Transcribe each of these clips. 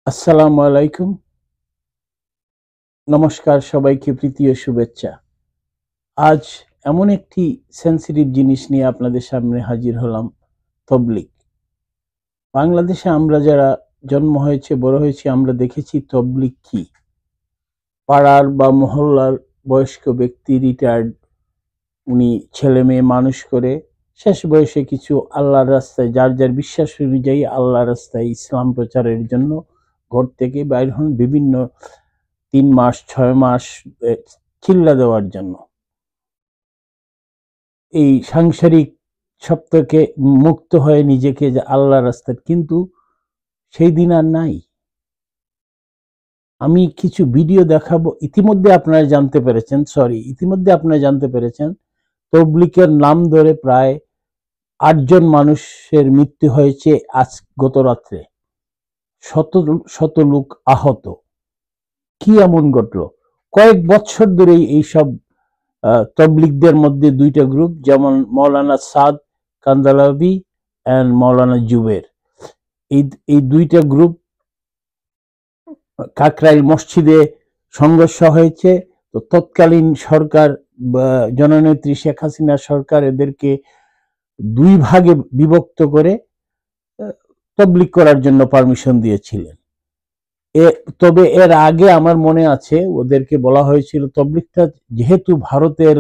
আসসালামু আলাইকুম। নমস্কার সবাইকে প্রীতি ও শুভেচ্ছা। আজ এমন একটি সেনসিটিভ জিনিস নিয়ে আপনাদের সামনে হাজির হলাম, তবলিগ। বাংলাদেশে আমরা যারা জন্ম হয়েছে, বড় হয়েছি, আমরা দেখেছি তবলিগ কি। পাড়ার বা মহল্লার বয়স্ক ব্যক্তি, রিটায়ার্ড, উনি ছেলে মেয়ে মানুষ করে শেষ বয়সে কিছু আল্লাহর রাস্তায়, যার যার বিশ্বাস অনুযায়ী আল্লাহর রাস্তায় ইসলাম প্রচারের জন্য ঘর থেকে বাইর হন, বিভিন্ন 3 মাস 6 মাস চিল্লা দেওয়ার জন্য। এই সাংসারিক সব থেকে মুক্ত হয়ে নিজেকে যে আল্লাহর রাস্তায়, কিন্তু সেই দিন আর নাই। আমি কিছু ভিডিও দেখাবো। ইতিমধ্যে আপনারা জানতে পেরেছেন তবলিগের নাম ধরে প্রায় 8 জন মানুষের মৃত্যু হয়েছে আজ গত রাত্রে, শত শত লোক আহত। কি এমন ঘটলো? কয়েক বছর ধরেই এইসব তবলিগদের মধ্যে দুইটা গ্রুপ, যেমন মৌলানা সাদ কান্দালাবি এন্ড মৌলানা জুবের, এই দুইটা গ্রুপ কাকরাইল মসজিদে সংঘর্ষ হয়েছে। তো তৎকালীন সরকার, জননেত্রী শেখ হাসিনা সরকার এদেরকে 2 ভাগে বিভক্ত করে তবলিগ করার জন্য পারমিশন দিয়েছিলেন। তবে এর আগে আমার মনে আছে ওদেরকে বলা হয়েছিল, তবলিগটা যেহেতু ভারতের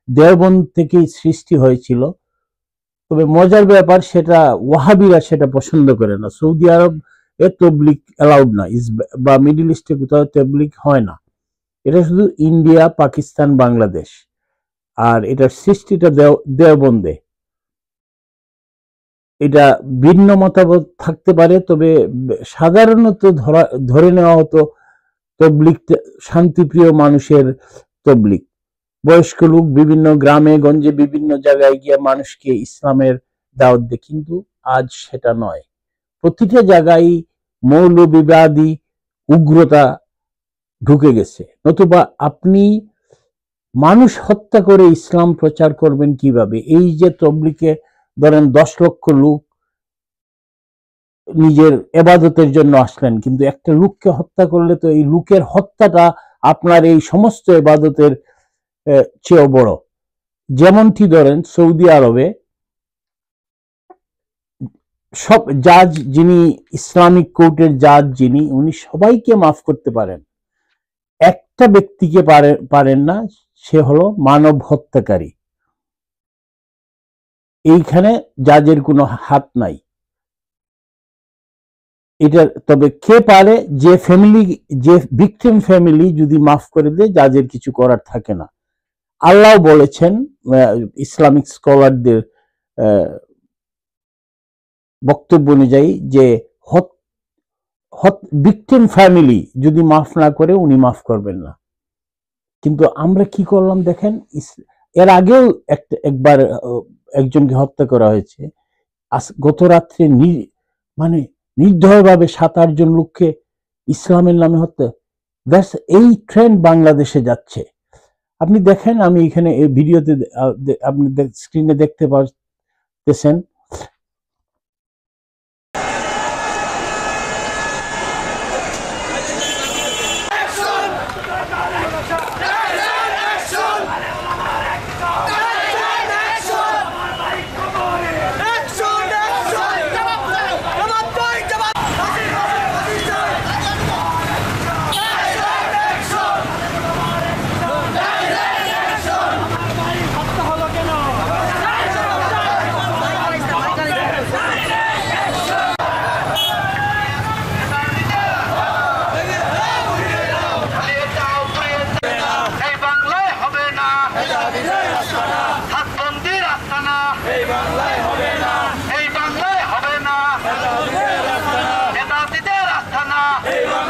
দেওবন্দ থেকেই সৃষ্টি হয়েছিল, তবে মজার ব্যাপার, সেটা ওয়াহাবিরা সেটা পছন্দ করে না। সৌদি আরব এ তবলিগ অ্যালাউড না, বা মিডল ইস্টে কোথাও তবলিগ হয় না। এটা শুধু ইন্ডিয়া, পাকিস্তান, বাংলাদেশ। আর এটার সৃষ্টিটা দেওবন্দে। এটা ভিন্ন মতামত থাকতে পারে, তবে সাধারণত ধরে নেওয়া হতো তবলিগ শান্তিপ্রিয় মানুষের তবলিগ। বয়স্ক লোক বিভিন্ন গ্রামে গঞ্জে বিভিন্ন জায়গায় গিয়ে মানুষকে ইসলামের দাওয়াত দেয়, কিন্তু আজ সেটা নয়। প্রতিটা জায়গায় মৌলবিবাদী উগ্রতা ঢুকে গেছে। নতুবা আপনি মানুষ হত্যা করে ইসলাম প্রচার করবেন কিভাবে? এই যে তবলিগে ধরেন 10 লক্ষ লোক নিজের এবাদতের জন্য আসলেন, কিন্তু একটা লোককে হত্যা করলে তো এই লোকের হত্যাটা আপনার এই সমস্ত এবাদতের চেয়েও বড়। যেমনটি ধরেন সৌদি আরবে সব জাজ, যিনি ইসলামিক কোর্টের জাজ, উনি সবাইকে মাফ করতে পারেন, একটা ব্যক্তিকে পারেন না, সে হলো মানব হত্যাকারী। এইখানে জাজের কোনো হাত নাই। এটা তবে কে পারে? যে ভিকটিম ফ্যামিলি যদি মাফ করে দেয়, জাজের কিছু করার থাকে না। আল্লাহ বলেছেন, ইসলামিক স্কলারদের বক্তব্য অনুযায়ী, যে ভিকটিম ফ্যামিলি যদি মাফ না করে, উনি মাফ করবেন না। কিন্তু আমরা কি করলাম দেখেন, এর আগেও একবার একজনকে হত্যা করা হয়েছে। গত রাত্রে মানে নির্দয়ভাবে 7-8 জন লোককে ইসলামের নামে হত্যা। এই ট্রেন্ড বাংলাদেশে যাচ্ছে। আপনি দেখেন, আমি এখানে এই ভিডিওতে আপনি স্ক্রিনে দেখতে পাচ্ছেন,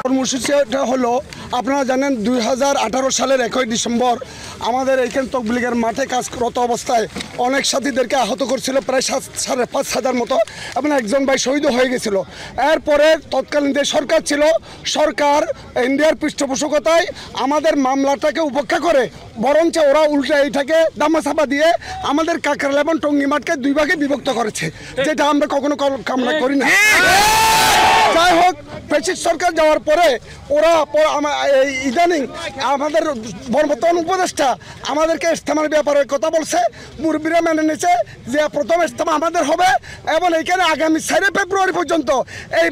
কর্মসূচিটা হলো, আপনারা জানেন 2018 সালের 1 ডিসেম্বর আমাদের এইখান তবলিগের মাঠে কাজরত অবস্থায় অনেক সাথীদেরকে আহত করছিল, প্রায় 5,500 মতো, এবং একজন ভাই শহীদ হয়ে গেছিল। এরপরে তৎকালীন যে সরকার ছিল, সরকার ইন্ডিয়ার পৃষ্ঠপোষকতায় আমাদের মামলাটাকে উপেক্ষা করে বরঞ্চ ওরা উল্টা এইটাকে দামাচাপা দিয়ে আমাদের কাকরাইল এবং টঙ্গী মাঠকে 2 ভাগে বিভক্ত করেছে, যেটা আমরা কখনো কামনা করি না। যাই হোক, ফ্যাসিস্ট সরকার যাওয়ার পরে ওরা ইদানিং আমাদের বর্তমান উপদেষ্টা আমাদেরকে ইজতেমার ব্যাপারে কথা বলছে, মুরব্বীরা মেনে নিয়েছে যে প্রথম ইজতেমা আমাদের হবে এবং এইখানে আগামী 4 ফেব্রুয়ারি পর্যন্ত এই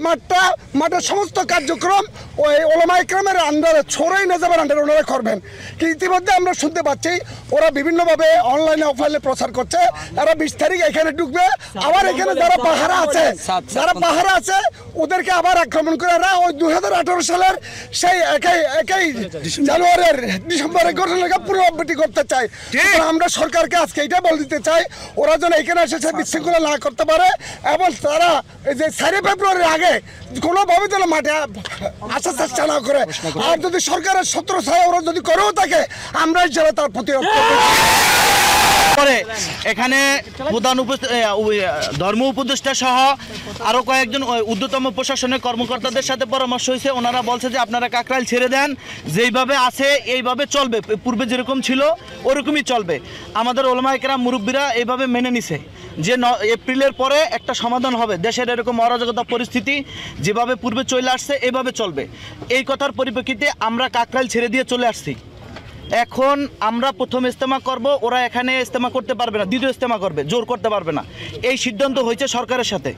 মাঠের সমস্ত কার্যক্রম ওই ওলামা ইকরামের আন্ডারে ছড়াই নাজাবের আন্ডারে ওনারা করবেন। কি ইতিমধ্যে আমরা শুনতে পাচ্ছি ওরা বিভিন্নভাবে অনলাইনে অফলাইনে প্রচার করছে, এরা 20 তারিখ এখানে ঢুকবে, আবার এখানে যারা পাহারা আছে ওদেরকে আবার আক্রমণ করে এরা ওই 2018 সালের সেই একই জানুয়ারির ডিসেম্বরের ঘটনাকে পুনরাবৃত্তি করতে চায়। আমরা সরকারকে আজকে এটা বলে দিতে চাই ওরা যেন এখানে এসে বিশৃঙ্খলা না করতে পারে এবং তারা যে 4 ফেব্রুয়ারির আগে কোনোভাবে যেন মাঠে আসার চেষ্টা না করে। আর যদি সরকারের সত্র ছায় ওরা যদি করেও থাকে আমরা যারা তার প্রতিরোধ করে এখানে প্রধান ধর্ম উপদেষ্টা সহ আরো কয়েকজন ঊর্ধ্বতম প্রশাসনের কর্মকর্তাদের সাথে পরামর্শ হয়েছে। ওনারা বলছে যে আপনারা কাকরাইল ছেড়ে দেন, যেইভাবে আছে এইভাবে চলবে, পূর্বে যেরকম ছিল ওরকমই চলবে। আমাদের ওলামা ইকরাম মুরব্বীরা এইভাবে মেনে নিছে যে এপ্রিলের পরে একটা সমাধান হবে। দেশের এরকম অরাজকতা পরিস্থিতি যেভাবে পূর্বে চলে আসছে এইভাবে চলবে। এই কথার পরিপ্রেক্ষিতে আমরা কাকরাইল ছেড়ে দিয়ে চলে আসছি। এখন আমরা প্রথম ইজতেমা করব, ওরা এখানে ইজতেমা করতে পারবে না, দ্বিতীয় ইজতেমা করবে, জোর করতে পারবে না, এই সিদ্ধান্ত হয়েছে সরকারের সাথে।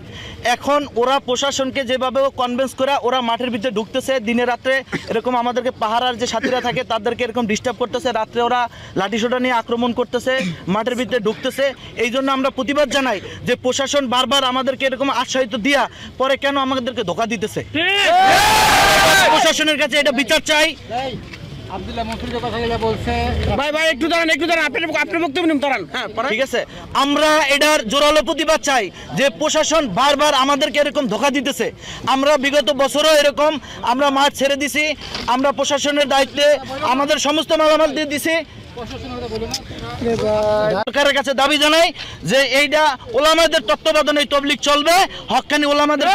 এখন ওরা প্রশাসনকে যেভাবে কনভিন্স করে ওরা মাঠের ভিতরে ঢুকতেছে, দিনে রাত্রে এরকম আমাদেরকে পাহারার যে সাথীরা থাকে তাদেরকে এরকম ডিস্টার্ব করতেছে, রাত্রে ওরা লাঠিসোঁটা নিয়ে আক্রমণ করতেছে, মাঠের ভিতরে ঢুকতেছে। এই জন্য আমরা প্রতিবাদ জানাই যে প্রশাসন বারবার আমাদেরকে এরকম আশ্বাসিত দিয়া পরে কেন আমাদেরকে ধোঁকা দিতেছে। প্রশাসনের কাছে এটা বিচার চাই। আব্দুল্লাহ মনসুর যে কথাগুলো বলছে, ভাই একটু দাঁড়ান আপনার বক্তব্য নিন, দাঁড়ান। হ্যাঁ ঠিক আছে, আমরা এটার জোরালো প্রতিবাদ চাই যে প্রশাসন বারবার আমাদেরকে এরকম ধোঁকা দিতেছে। আমরা বিগত বছরও এরকম আমরা মাঠ ছেড়ে দিছি, আমরা প্রশাসনের দায়িত্বে আমাদের সমস্ত মালামাল দিয়ে দিছি। সরকারের কাছে দাবি জানাই যে এইটা ওলামাদের তত্ত্বাবধানে তবলিগ চলবে, হক্কানি ওলামাদের।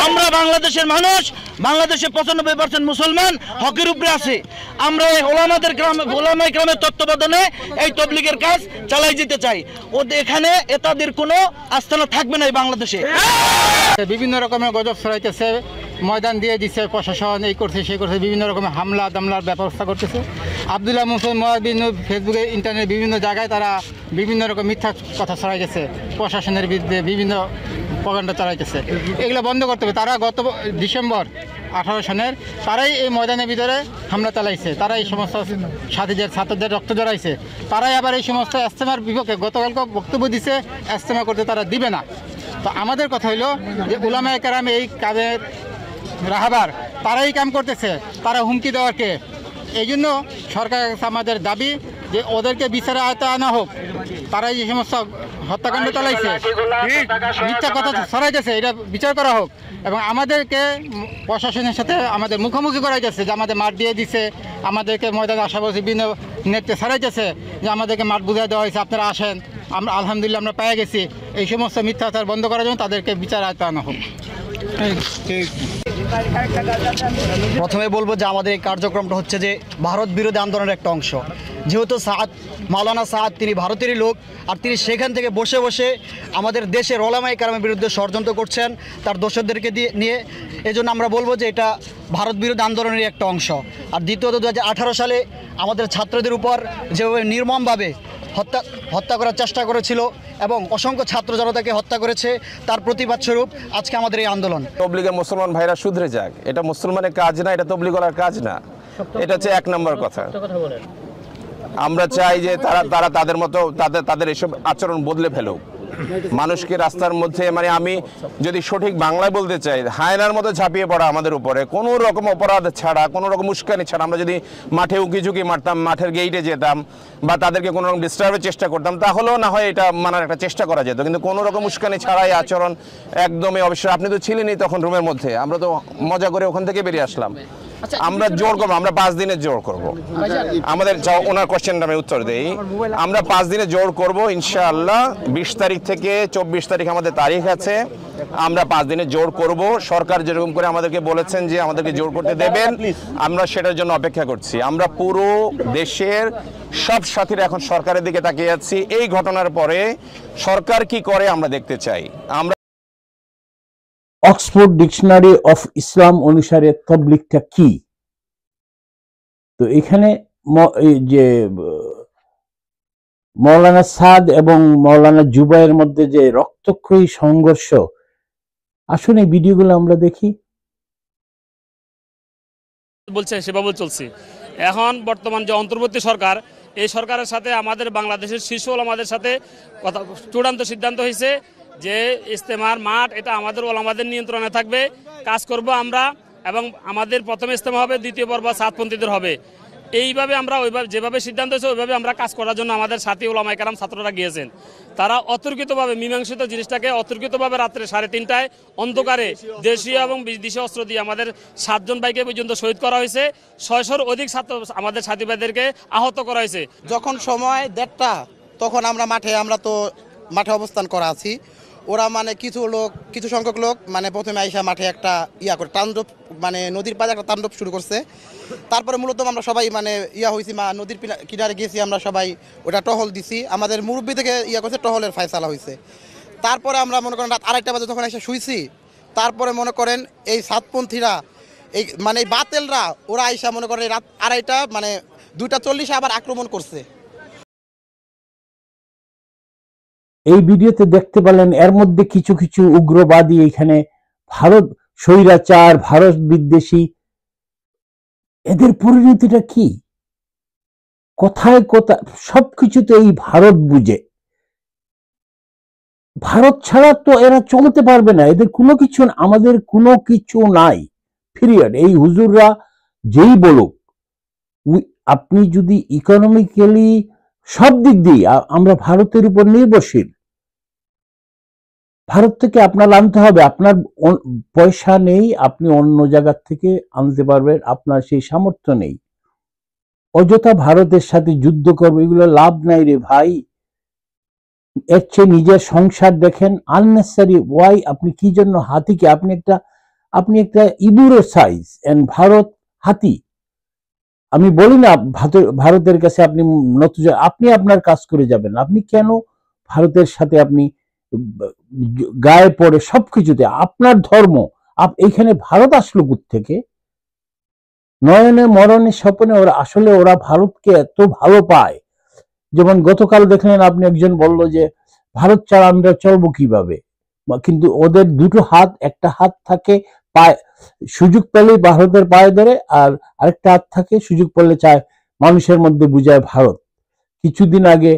আমরা বাংলাদেশের মানুষ, বাংলাদেশে 95% মুসলমান হকের উপরে আছে। আমরা ওলামা ইকরামের তত্ত্বাবধানে এই তবলিগের কাজ চালাই যেতে চাই। এখানে তাদের কোনো আস্থানা থাকবে না এই বাংলাদেশে। বিভিন্ন রকমের গজব ছড়াইতেছে, ময়দান দিয়ে দিচ্ছে প্রশাসন, এই করছে সেই করছে, বিভিন্ন রকমের হামলা দামলার ব্যবস্থা করতেছে। আব্দুল্লাহ মনসুর বিভিন্ন ফেসবুকে ইন্টারনেট বিভিন্ন জায়গায় তারা বিভিন্ন রকম মিথ্যা কথা ছড়াইতেছে, প্রশাসনের বিরুদ্ধে বিভিন্ন প্রকাণ্ড চালাইতেছে। এগুলো বন্ধ করতে হবে। তারা গত ডিসেম্বর 18 সনের তারাই এই ময়দানের ভিতরে হামলা চালাইছে, তারা এই সমস্ত সাথীদের ছাত্রদের রক্ত জড়াইছে, তারাই আবার এই সমস্ত ইজতেমার বিপক্ষে গতকালকে বক্তব্য দিছে ইজতেমা করতে তারা দিবে না। তো আমাদের কথা হইলো যে উলামা ইকরাম এই কাজের রাহাবার তারাই কাম করতেছে, তারা হুমকি দেওয়ারকে। এই জন্য সরকারের কাছে আমাদের দাবি যে ওদেরকে বিচারে আওতায় আনা হোক। তারাই যে সমস্ত হত্যাকাণ্ড চালাইছে, মিথ্যা কথা ছড়াইতেছে, এটা বিচার করা হোক। এবং আমাদেরকে প্রশাসনের সাথে আমাদের মুখোমুখি করাইতেছে যে আমাদের মাঠ দিয়ে দিছে, আমাদেরকে ময়দানে আসা বলছে, বিভিন্ন নেটে ছড়াইতেছে যে আমাদেরকে মাঠ বুঝাই দেওয়া হয়েছে, আপনারা আসেন, আমরা আলহামদুলিল্লাহ আমরা পেয়ে গেছি। এই সমস্ত মিথ্যাচার বন্ধ করার জন্য তাদেরকে বিচার আওতায় আনা হোক। প্রথমে বলবো যে আমাদের এই কার্যক্রমটা হচ্ছে যে ভারত বিরোধী আন্দোলনের একটা অংশ। যেহেতু মাওলানা সাদ তিনি ভারতেরই লোক, আর তিনি সেখান থেকে বসে বসে আমাদের দেশের ওলামা ইকরামের বিরুদ্ধে ষড়যন্ত্র করছেন তার দোসরদেরকে নিয়ে। এই জন্য আমরা বলবো যে এটা ভারত বিরোধী আন্দোলনেরই একটা অংশ। আর দ্বিতীয়ত 2018 সালে আমাদের ছাত্রদের উপর যেভাবে নির্মমভাবে হত্যা করার চেষ্টা করেছিল এবং অসংখ্য ছাত্র জনতাকে হত্যা করেছে, তার প্রতিবাদ স্বরূপ আজকে আমাদের এই আন্দোলন। তবলিগের মুসলমান ভাইরা শুধরে যাক, এটা মুসলমানের কাজ না, এটা তবলিগের কাজ না। এটা হচ্ছে 1 নম্বর কথা। আমরা চাই যে তারা তাদের মতো তাদের এসব আচরণ বদলে ফেলুক, মানুষকে রাস্তার মধ্যে, মানে আমি যদি সঠিক বাংলায় বলতে চাই, হায়নার মতো ঝাঁপিয়ে পড়া আমাদের উপরে, কোনো রকম অপরাধ ছাড়া, কোনো রকম উস্কানি ছাড়া আমরা যদি মাঠে উঁকি মারতাম, মাঠের গেইটে যেতাম বা তাদেরকে কোনো রকম ডিস্টার্বের চেষ্টা করতাম, তাহলেও না হয় এটা মানার একটা চেষ্টা করা যেত। কিন্তু কোনো রকম উস্কানি ছাড়াই আচরণ একদমই অবশ্যই। আপনি তো ছিলেনই তখন রুমের মধ্যে, আমরা তো মজা করে ওখান থেকে বেরিয়ে আসলাম। আমরা জোর করবো, আমরা 5 দিনের জোর করব। আমাদের ওনার কোশ্চেনটা আমি উত্তর দেই, আমরা 5 দিনে জোর করব ইনশাআল্লাহ। 20 তারিখ থেকে 24 তারিখ আমাদের তারিখ আছে, আমরা 5 দিনে জোর করব। সরকার যেরকম করে আমাদেরকে বলেছেন যে আমাদেরকে জোর করতে দেবেন, আমরা সেটার জন্য অপেক্ষা করছি। আমরা পুরো দেশের সব সাথীরা এখন সরকারের দিকে তাকিয়ে আছি। এই ঘটনার পরে সরকার কি করে আমরা দেখতে চাই। আমরা অক্সফোর্ড ডিকশনারি অফ ইসলাম অনুসারে তবলিগটা কি। তো এখানে এই যে মৌলানা সাদ এবং মৌলানা জুবাইয়ের মধ্যে যে রক্তক্ষয়ী সংঘর্ষ, আসুন এই ভিডিওগুলো আমরা দেখি। বলছে সেভাবে চলছে। এখন বর্তমান যে অন্তর্বর্তী সরকার, এই সরকারের সাথে আমাদের বাংলাদেশের শীর্ষ ওলামাদের সাথে কথা চূড়ান্ত সিদ্ধান্ত হয়েছে যে ইজতেমার মাঠ এটা আমাদের ওলামাদের নিয়ন্ত্রণে থাকবে, কাজ করব আমরা, এবং আমাদের প্রথম ইজতেমা হবে, দ্বিতীয় পর্ব সাতপন্থীদের হবে। এইভাবে আমরা ওইভাবে যেভাবে সিদ্ধান্ত হয়েছে ওইভাবে আমরা কাজ করার জন্য আমাদের সাথী ওলামায়ে কেরাম ছাত্ররা গিয়েছেন। তারা অতর্কিতভাবে মীমাংসিত জিনিসটাকে অতর্কিতভাবে রাত্রে 3:30টায় অন্ধকারে দেশীয় এবং বিদেশি অস্ত্র দিয়ে আমাদের 7 জন ভাইকে পর্যন্ত শহীদ করা হয়েছে, 600-র অধিক ছাত্র আমাদের সাথী ভাইদেরকে আহত করা হয়েছে। যখন সময় 1:30 তখন আমরা তো মাঠে অবস্থান করা আছি। ওরা মানে কিছু সংখ্যক লোক মানে প্রথমে আইসা মাঠে একটা করে তাণ্ডব, মানে নদীর পাড়ে একটা তাণ্ডব শুরু করছে। তারপরে মূলত আমরা সবাই মানে হয়েছি, নদীর কিনারে গিয়েছি, আমরা সবাই ওটা টহল দিছি, আমাদের মুরব্বী থেকে করছে, টহলের ফায়সালা হয়েছে। তারপরে আমরা মনে করেন রাত 2:30 বাজে যখন এসে শুইছি, তারপরে মনে করেন এই সাতপন্থীরা এই মানে এই বাতেলরা ওরা আইসা মনে করেন রাত 2:30 মানে 2:40 আবার আক্রমণ করছে। এই ভিডিওতে দেখতে পেলেন এর মধ্যে কিছু কিছু উগ্রবাদী এখানে ভারত স্বৈরাচার, ভারত বিদ্বেষী, এদের পরিণতিটা কি, কোথায় কোথায় সবকিছুতে এই ভারত বুঝে। ভারত ছাড়া তো এরা চলতে পারবে না, এদের কোনো কিছু, আমাদের কোনো কিছু নাই, পিরিয়ড। এই হুজুররা যেই বলুক, আপনি যদি ইকোনমিক্যালি সব দিক দিয়ে আমরা ভারতের উপর নির্ভরশীল, ভারত থেকে আপনার আনতে হবে, আপনার পয়সা নেই, আপনি অন্য জায়গা থেকে আনতে পারবেন, আপনার সেই সামর্থ্য নেই। অযথা ভারতের সাথে যুদ্ধ করবে, এগুলো লাভ নাই রে ভাই। এর চেয়ে নিজের সংসার দেখেন। আননেসেসারি ওয়াই, আপনি কি জন্য হাতিকে, আপনি একটা ইঁদুরের সাইজ, এন্ড ভারত হাতি। আমি বলি না ভারতের কাছে আপনি নতুন, আপনি আপনার কাজ করে যাবেন, আপনি কেন ভারতের সাথে আপনি গায়ে পড়ে সবকিছুতে আপনার ধর্ম, এইখানে ভারত আসলো থেকে? নয়নে মরণে স্বপ্নে ওরা ভারতকে এত ভালো পায়। যেমন গতকাল দেখলেন আপনি, একজন বলল যে ভারত ছাড়া আমরা চলবো কিভাবে, কিন্তু ওদের দুটো হাত, একটা হাত থাকে পায়ে, সুযোগ পেলেই ভারতের পায়ে ধরে, আর আরেকটা হাত থাকে সুযোগ পেলে চায় মানুষের মধ্যে বুঝায় ভারত। কিছুদিন আগে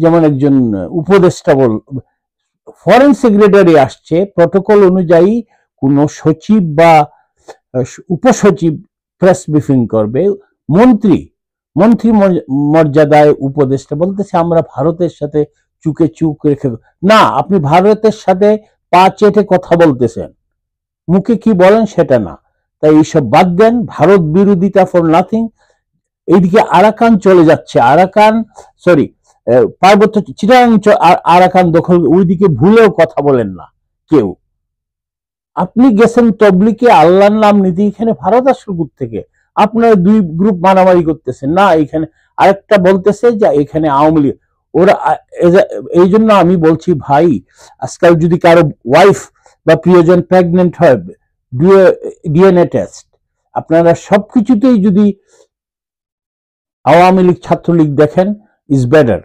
যেমন একজন উপদেষ্টা ফরেন সেক্রেটারি আসছে, প্রটোকল অনুযায়ী কোন সচিব বা উপসচিব প্রেস ব্রিফিং করবে, মন্ত্রী মর্যাদায় উপদেষ্টা বলতেছে আমরা ভারতের সাথে চুকে চুক রেখে, না, আপনি ভারতের সাথে পা চেটে কথা বলতেছেন, মুখে কি বলেন সেটা না। তাই এইসব বাদ দেন, ভারত বিরোধিতা ফর নাথিং। এইদিকে আরাকান চলে যাচ্ছে, পার্বত্য চিটাগাং আরাকান দখল, ওইদিকে ভুলেও কথা বলেন না কেউ। আপনি গেছেন তবলিগে, আল্লাহর নাম নিতে, এখানে ভারত আসল থেকে আপনারা দুই গ্রুপ মারামারি করতেছেন না। এখানে আরেকটা বলতেছে যে এখানে আওয়ামী লীগ, ওরা এই জন্য আমি বলছি ভাই, আজকাল যদি কারো ওয়াইফ বা প্রিয়জন প্রেগনেন্ট হয়, ডিএনএ টেস্ট, আপনারা সবকিছুতেই যদি আওয়ামী লীগ ছাত্রলীগ দেখেন ইজ বেটার।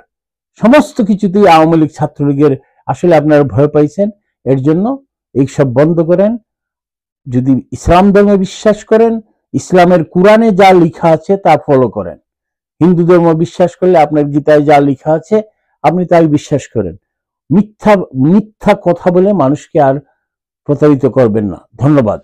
সমস্ত কিছুতেই আওয়ামী লীগ ছাত্রলীগের আসলে আপনারা ভয় পাইছেন। এর জন্য এইসব বন্ধ করেন। যদি ইসলাম ধর্মে বিশ্বাস করেন, ইসলামের কোরআনে যা লেখা আছে তা ফলো করেন। হিন্দু ধর্ম বিশ্বাস করলে আপনার গীতায় যা লেখা আছে আপনি তাই বিশ্বাস করেন। মিথ্যা কথা বলে মানুষকে আর প্রতারিত করবেন না। ধন্যবাদ।